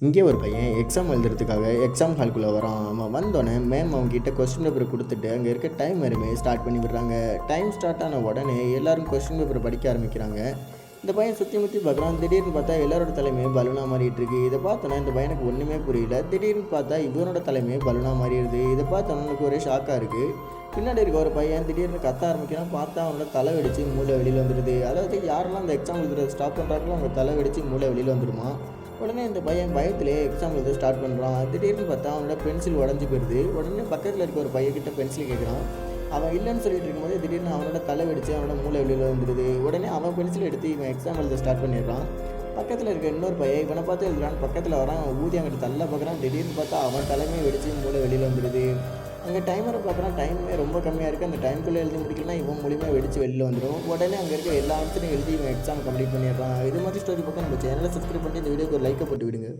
இங்கே ஒரு பையன் எக்ஸாம் எழுதுறதுக்காக எக்ஸாம் ஹால்குள்ளே வரான். அவன் வந்தோடனே மேம் அவங்ககிட்ட கொஸ்டின் பேப்பரை கொடுத்துட்டு அங்கே இருக்க டைமருமே ஸ்டார்ட் பண்ணி விடுறாங்க. டைம் ஸ்டார்ட் ஆன உடனே எல்லோரும் கொஸ்டின் பேப்பரை படிக்க ஆரம்பிக்கிறாங்க. இந்த பையன் சுற்றி முற்றி பார்க்குறான். திடீர்னு பார்த்தா எல்லாரோட தலைமையே பலூனாக மாறிட்டு இருக்கு. இதை பார்த்தோன்னா இந்த பையனுக்கு ஒன்றுமே புரியல. திடீர்னு பார்த்தா இவனோட தலைமையே பலூனாக மாறிடுது. இதை பார்த்தோன்னா எனக்கு ஒரே ஷாக்காக இருக்குது. பின்னாடி இருக்க ஒரு பையன் திடீர்னு கத்த ஆரம்பிக்கிறான். பார்த்தா அவனோட தலை வெடிச்சு மூளை வெளியில் வந்துடுது. அதாவது யாரெல்லாம் அந்த எக்ஸாம் எழுதுறது ஸ்டாப் பண்ணுறாங்களோ அவங்க தலை வெடிச்சு மூளை வெளியில் வந்துடுமா. உடனே இந்த பையன் பயத்திலே எக்ஸாம் எழுத ஸ்டார்ட் பண்ணுறான். திடீர்னு பார்த்தா அவனோட பென்சில் உடஞ்சி போயிடுது. உடனே பக்கத்தில் இருக்க ஒரு பையன்கிட்ட பென்சில் கேட்குறான். அவன் இல்லைன்னு சொல்லிட்டு இருக்கும்போது திடீர்னு அவனோட தலை வெடிச்சு அவனோட மூளை வெளியில் வந்துடுது. உடனே அவன் பென்சில் எடுத்து இவன் எக்ஸாம் எழுத ஸ்டார்ட் பண்ணிடுறான். பக்கத்தில் இருக்க இன்னொரு பையன் இவனை பார்த்து எழுதுறான்னு பக்கத்தில் வரான். அவன் ஊதி அங்கிட்ட தள்ள பார்க்குறான். திடீர்னு பார்த்தா அவன் தலைமையை வெடிச்சு மூளை வெளியில் வந்துடுது. அங்கே டைமரை பார்க்குறான். டைமே ரொம்ப கம்மியாக இருக்குது. அந்த டைமுக்குள்ளே எழுதி முடிக்கலன்னா இவன் மூலியமாக வெடிச்சு வெளியில் வந்துடும். உடனே அங்கே இருக்க எல்லா ஆன்சரையும் எழுதி இவன் எக்ஸாம் கம்ப்ளீட் பண்ணிடுறான். இது மாதிரி ஸ்டோரி பக்கம் நம்ம சேனலை சப்ஸ்கிரைப் பண்ணி இந்த வீடியோக்கு ஒரு லைக்கை போட்டு விடுங்க.